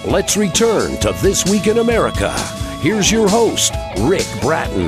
Let's return to This Week in America. Here's your host, Rick Bratton.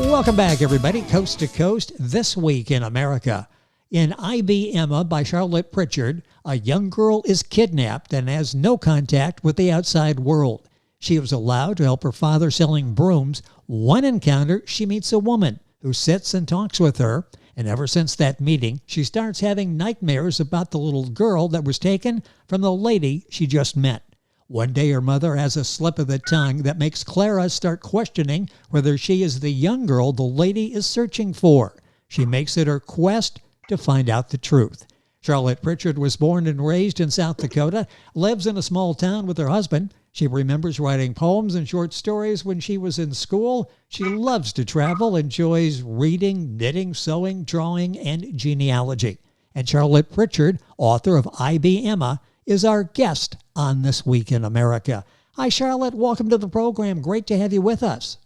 Welcome back, everybody. Coast to Coast, This Week in America. In I. B. Emma by Charlotte Pritchard, a young girl is kidnapped and has no contact with the outside world. She was allowed to help her father selling brooms. One encounter, she meets a woman who sits and talks with her. And ever since that meeting, she starts having nightmares about the little girl that was taken from the lady she just met. One day her mother has a slip of the tongue that makes Clara start questioning whether she is the young girl the lady is searching for. She makes it her quest to find out the truth. Charlotte Pritchard was born and raised in South Dakota, lives in a small town with her husband. She remembers writing poems and short stories when she was in school. She loves to travel, enjoys reading, knitting, sewing, drawing, and genealogy. And Charlotte Pritchard, author of I. B. Emma, is our guest on This Week in America. Hi, Charlotte. Welcome to the program. Great to have you with us.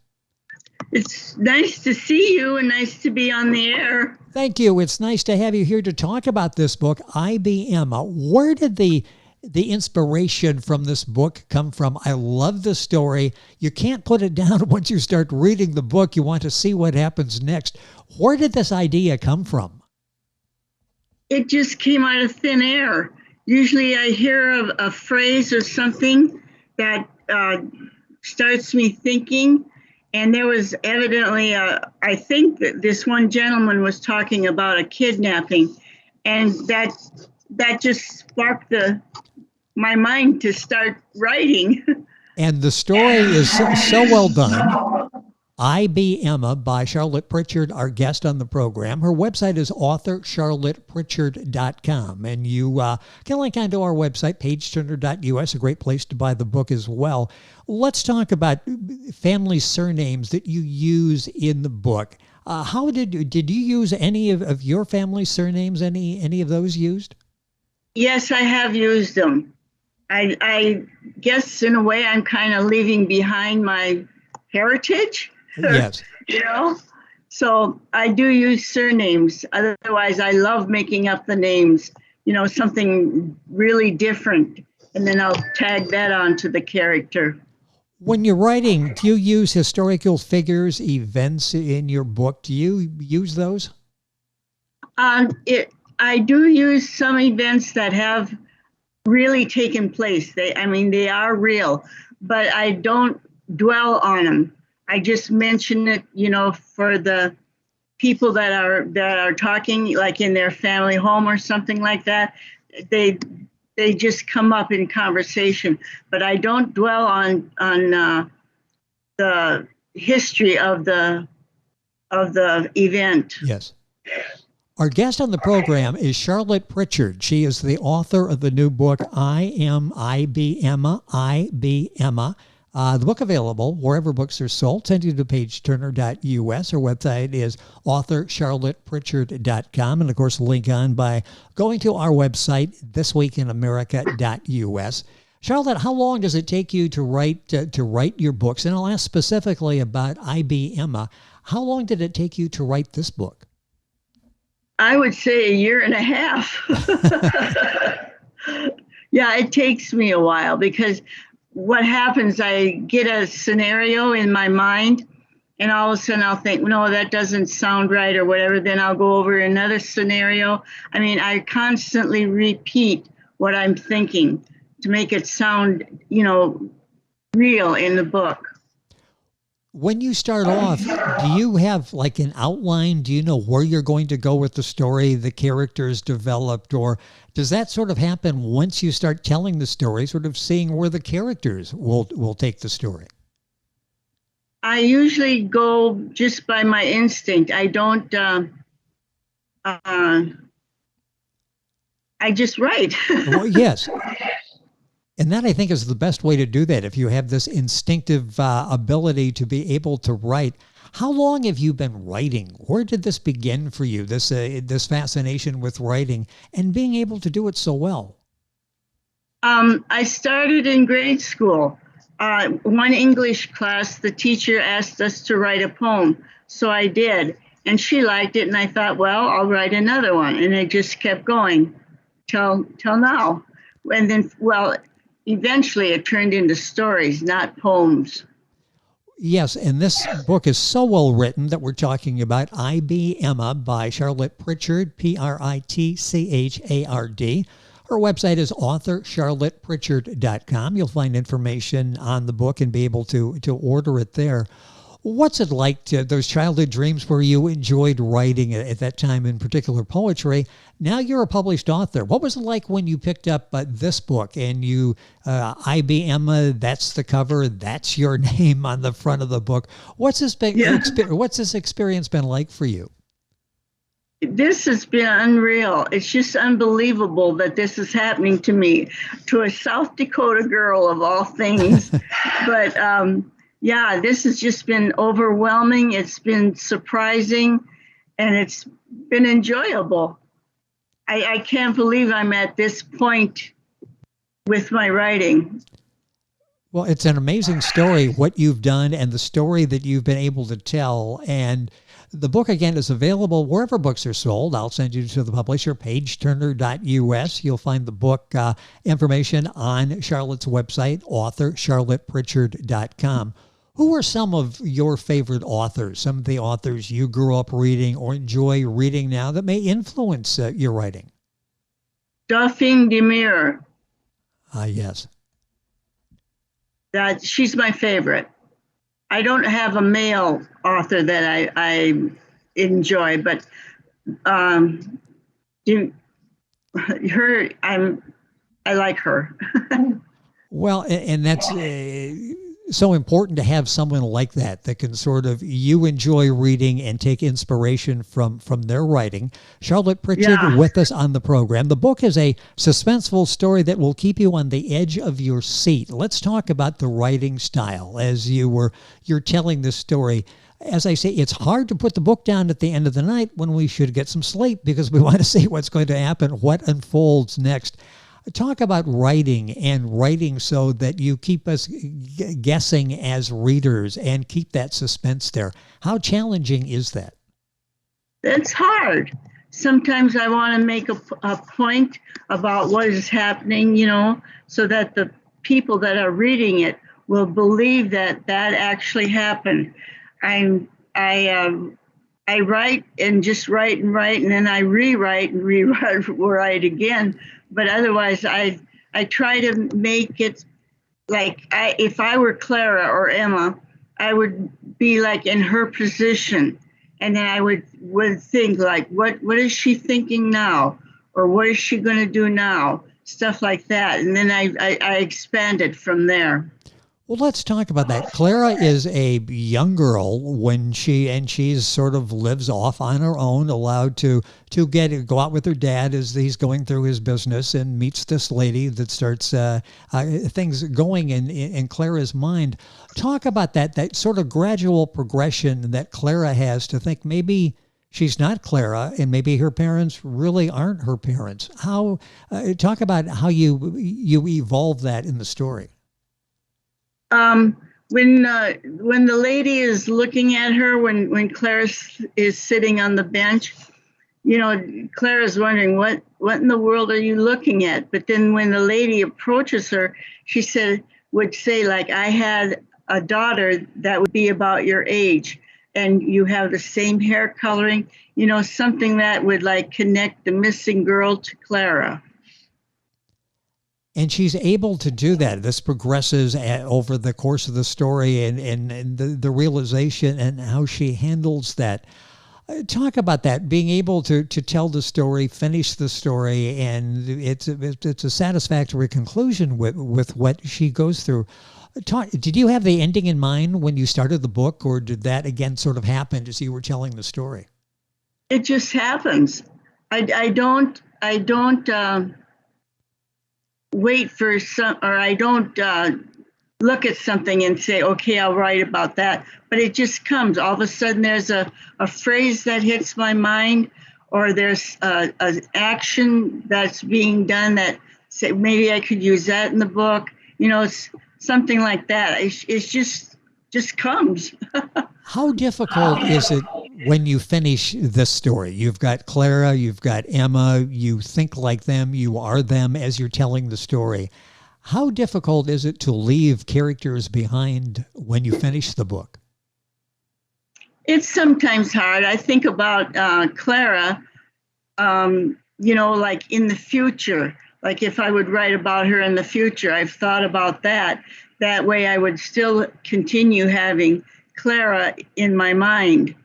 It's nice to see you and nice to be on the air. Thank you. It's nice to have you here to talk about this book, I. B. Emma. Where did the inspiration from this book come from? I love the story. You can't put it down once you start reading the book. You want to see what happens next. Where did this idea come from? It just came out of thin air. Usually I hear of a phrase or something that starts me thinking. And there was evidently, I think that this one gentleman was talking about a kidnapping. And that just sparked my mind to start writing. And the story is so well done. I. B. Emma by Charlotte Pritchard, our guest on the program. Her website is authorcharlottepritchard.com. And you can link onto our website, pageturner.us, a great place to buy the book as well. Let's talk about family surnames that you use in the book. How did you use any of your family surnames? Any of those used? Yes, I have used them. I guess in a way I'm kind of leaving behind my heritage. Yes. So I do use surnames. Otherwise, I love making up the names, something really different. And then I'll tag that onto the character. When you're writing, do you use historical figures, events in your book? Do you use those? I do use some events that have really taken place. They are real, but I don't dwell on them. I just mention it, for the people that are talking, like in their family home or something like that. They just come up in conversation, but I don't dwell on the history of the event. Yes. Our guest on the program is Charlotte Pritchard. She is the author of the new book, I B. Emma. The book available wherever books are sold. Send you to pageturner.us. Her website is authorcharlottepritchard.com. And, of course, link on by going to our website, thisweekinamerica.us. Charlotte, how long does it take you to write your books? And I'll ask specifically about I. B. Emma. How long did it take you to write this book? I would say a year and a half. Yeah, it takes me a while because what happens, I get a scenario in my mind and all of a sudden I'll think, no, that doesn't sound right or whatever. Then I'll go over another scenario. I constantly repeat what I'm thinking to make it sound, real in the book. When you start off, do you have like an outline? Do you know where you're going to go with the story, the characters developed, or does that sort of happen once you start telling the story, sort of seeing where the characters will take the story? I usually go just by my instinct. I don't, I just write. Well, yes. And that, I think, is the best way to do that. If you have this instinctive ability to be able to write, how long have you been writing? Where did this begin for you, this fascination with writing and being able to do it so well? I started in grade school. One English class, the teacher asked us to write a poem. So I did. And she liked it. And I thought, well, I'll write another one. And it just kept going. till now. And then, well, eventually it turned into stories, not poems. Yes, and this book is so well written that we're talking about I Be Emma by Charlotte Pritchard, Pritchard. Her website is authorcharlottepritchard.com. You'll find information on the book and be able to order it there. What's it like to those childhood dreams where you enjoyed writing at that time, in particular poetry? Now you're a published author. What was it like when you picked up this book and you, I Be Emma, that's the cover, that's your name on the front of the book. What's this experience been like for you? This has been unreal. It's just unbelievable that this is happening to me, to a South Dakota girl of all things. But yeah, this has just been overwhelming. It's been surprising, and it's been enjoyable. I can't believe I'm at this point with my writing. Well, it's an amazing story, what you've done and the story that you've been able to tell. And the book, again, is available wherever books are sold. I'll send you to the publisher, pageturner.us. You'll find the book information on Charlotte's website, authorcharlottepritchard.com. Who are some of your favorite authors, some of the authors you grew up reading or enjoy reading now that may influence your writing? Daphne Demir. Yes. She's my favorite. I don't have a male author that I enjoy, but I like her. Well, and that's so important to have someone like that can sort of, you enjoy reading and take inspiration from their writing. Charlotte Pritchard with us on the program. The book is a suspenseful story that will keep you on the edge of your seat. Let's talk about the writing style as you're telling this story. As I say, it's hard to put the book down at the end of the night when we should get some sleep because we want to see what's going to happen, what unfolds next. Talk about writing and writing so that you keep us guessing as readers and keep that suspense there. How challenging is that? It's hard. Sometimes I want to make a point about what is happening, so that the people that are reading it will believe that actually happened. I write and just write, and then I rewrite and rewrite again. But otherwise, I try to make it like if I were Clara or Emma, I would be like in her position, and then I would think like, what is she thinking now, or what is she going to do now, stuff like that, and then I expand it from there. Well, let's talk about that. Clara is a young girl when she sort of lives off on her own, allowed to go out with her dad as he's going through his business and meets this lady that starts things going in Clara's mind. Talk about that sort of gradual progression that Clara has to think maybe she's not Clara and maybe her parents really aren't her parents. How talk about how you evolve that in the story. When the lady is looking at her, when Clara is sitting on the bench, Clara's wondering what in the world are you looking at? But then when the lady approaches her, she would say like, I had a daughter that would be about your age, and you have the same hair coloring, something that would like connect the missing girl to Clara. And she's able to do that. This progresses over the course of the story and the realization and how she handles that. Talk about that, being able to tell the story, finish the story, and it's a satisfactory conclusion with what she goes through. Did you have the ending in mind when you started the book, or did that again sort of happen as you were telling the story? It just happens. I don't wait for I don't look at something and say, okay, I'll write about that. But it just comes. All of a sudden there's a phrase that hits my mind, or there's an action that's being done that say, maybe I could use that in the book. It's something like that. It's just comes. How difficult is it when you finish this story, you've got Clara, you've got Emma, you think like them, you are them as you're telling the story. How difficult is it to leave characters behind when you finish the book? It's sometimes hard. I think about Clara, like in the future, like if I would write about her in the future, I've thought about that. That way I would still continue having Clara in my mind.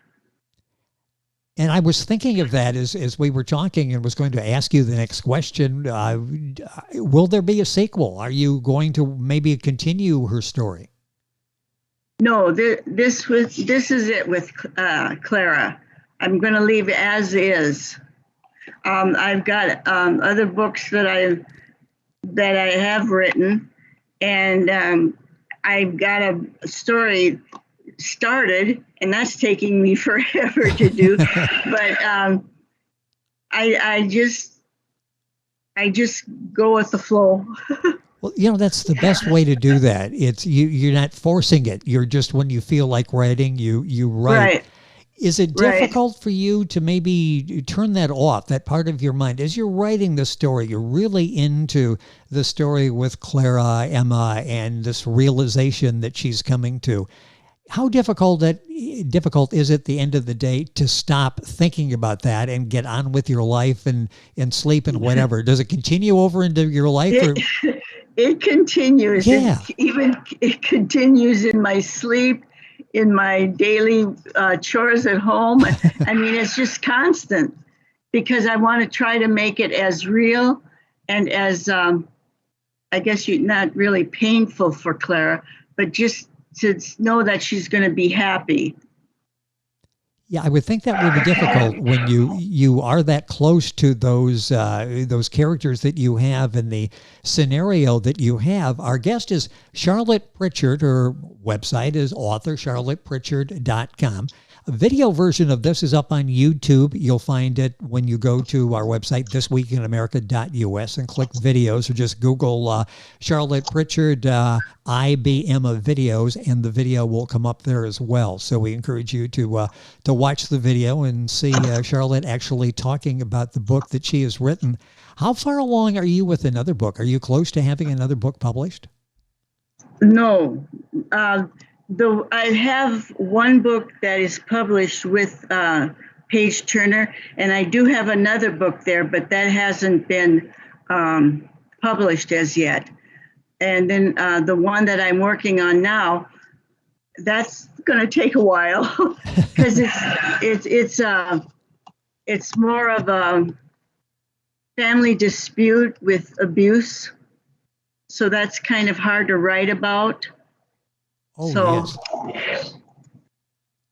And I was thinking of that as we were talking and was going to ask you the next question. Will there be a sequel? Are you going to maybe continue her story? No, this is it with Clara. I'm going to leave it as is. I've got other books that I have written, and I've got a story started, and that's taking me forever to do. But I just go with the flow. Well, that's the best way to do that. It's you're not forcing it. You're just, when you feel like writing, you write. Right. Is it difficult for you to maybe turn that off, that part of your mind? As you're writing the story, you're really into the story with Clara, Emma, and this realization that she's coming to. How difficult is it at the end of the day to stop thinking about that and get on with your life and sleep and whatever? Does it continue over into your life? It continues. Yeah. It continues in my sleep, in my daily chores at home. I mean, it's just constant, because I want to try to make it as real and as, I guess, not really painful for Clara, but just to know that she's going to be happy. Yeah, I would think that would be difficult when you are that close to those characters that you have in the scenario that you have. Our guest is Charlotte Pritchard. Her website is authorcharlottepritchard.com. A video version of this is up on YouTube. You'll find it when you go to our website, thisweekinamerica.us, and click videos, or just Google Charlotte Pritchard IBM videos, and the video will come up there as well. So we encourage you to watch the video and see Charlotte actually talking about the book that she has written. How far along are you with another book? Are you close to having another book published? No. I have one book that is published with Page Turner, and I do have another book there, but that hasn't been published as yet. And then the one that I'm working on now, that's going to take a while, because it's more of a family dispute with abuse, so that's kind of hard to write about. Oh, so, yes.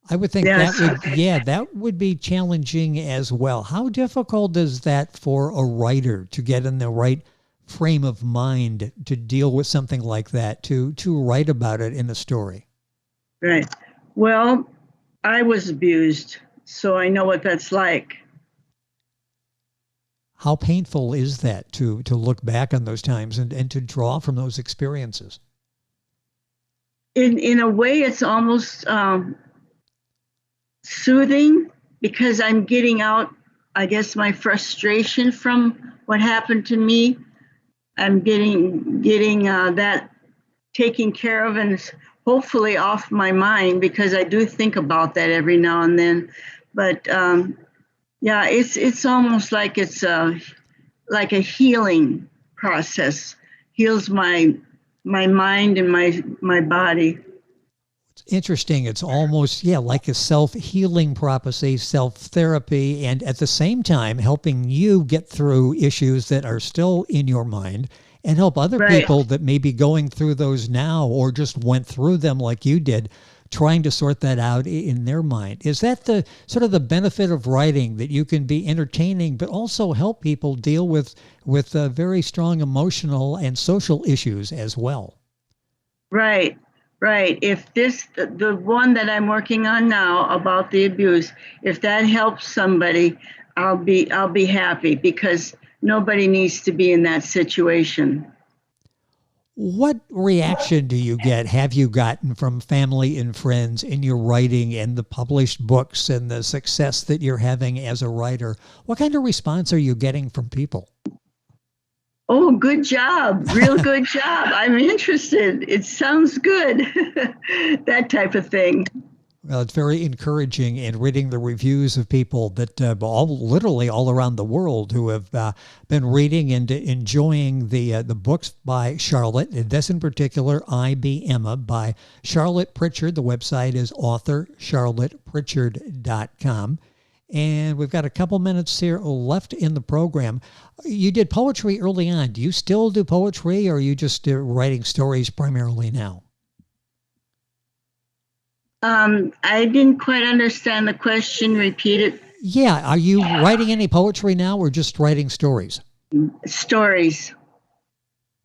I would think that would be challenging as well. How difficult is that for a writer to get in the right frame of mind to deal with something like that, to write about it in a story? Right. Well, I was abused, so I know what that's like. How painful is that to look back on those times and to draw from those experiences? In a way, it's almost soothing, because I'm getting out, I guess, my frustration from what happened to me. I'm getting that taken care of, and hopefully off my mind, because I do think about that every now and then. But yeah, it's almost like it's like a healing process. Heals my mind and my body. It's interesting. It's almost, like a self-healing process, self-therapy, and at the same time helping you get through issues that are still in your mind, and help other people that may be going through those now, or just went through them like you did, trying to sort that out in their mind. Is that the sort of the benefit of writing, that you can be entertaining but also help people deal with very strong emotional and social issues as well? Right. If the one that I'm working on now about the abuse, if that helps somebody, I'll be happy, because nobody needs to be in that situation. What reaction do you get, have you gotten from family and friends in your writing and the published books and the success that you're having as a writer? What kind of response are you getting from people? Oh, good job. Real good job. I'm interested. It sounds good. That type of thing. Well, it's very encouraging in reading the reviews of people that literally all around the world who have been reading and enjoying the books by Charlotte. And this in particular, I Be Emma by Charlotte Pritchard. The website is authorcharlottepritchard.com. And we've got a couple minutes here left in the program. You did poetry early on. Do you still do poetry, or are you just writing stories primarily now? I didn't quite understand the question. Repeat it. Yeah. Are you writing any poetry now or just writing stories? Stories.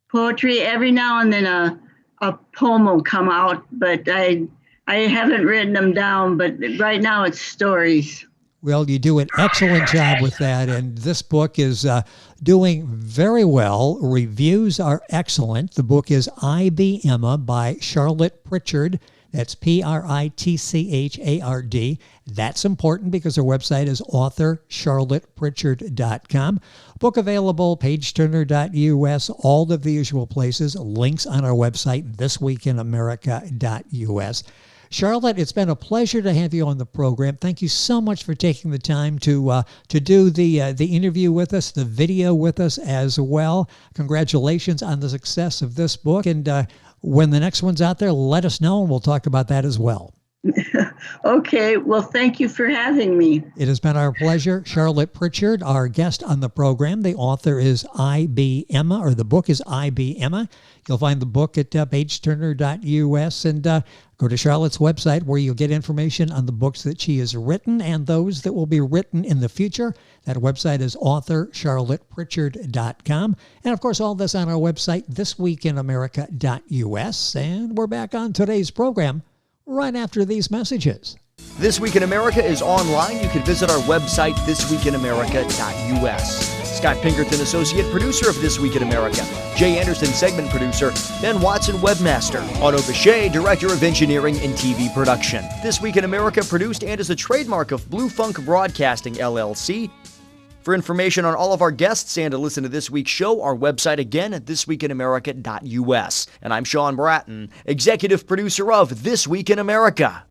Poetry, every now and then a poem will come out, but I haven't written them down, but right now it's stories. Well, you do an excellent job with that, and this book is doing very well. Reviews are excellent. The book is I Be Emma by Charlotte Pritchard. That's Pritchard. That's important because our website is authorcharlottepritchard.com. Book available, pageturner.us, all of the usual places. Links on our website, thisweekinamerica.us. Charlotte, it's been a pleasure to have you on the program. Thank you so much for taking the time to do the interview with us, the video with us as well. Congratulations on the success of this book. And when the next one's out there, let us know, and we'll talk about that as well. Okay. Well, thank you for having me. It has been our pleasure. Charlotte Pritchard, our guest on the program. The author is I Be Emma, or the book is I Be Emma. You'll find the book at pageturner.us, and go to Charlotte's website where you'll get information on the books that she has written and those that will be written in the future. That website is authorcharlottepritchard.com. And of course, all this on our website, thisweekinamerica.us. And we're back on today's program right after these messages. This Week in America is online. You can visit our website, thisweekinamerica.us. Scott Pinkerton, Associate Producer of This Week in America. Jay Anderson, Segment Producer. Ben Watson, Webmaster. Otto Bechet, Director of Engineering and TV Production. This Week in America produced and is a trademark of Blue Funk Broadcasting, LLC. For information on all of our guests and to listen to this week's show, our website again at thisweekinamerica.us. And I'm Sean Bratton, Executive Producer of This Week in America.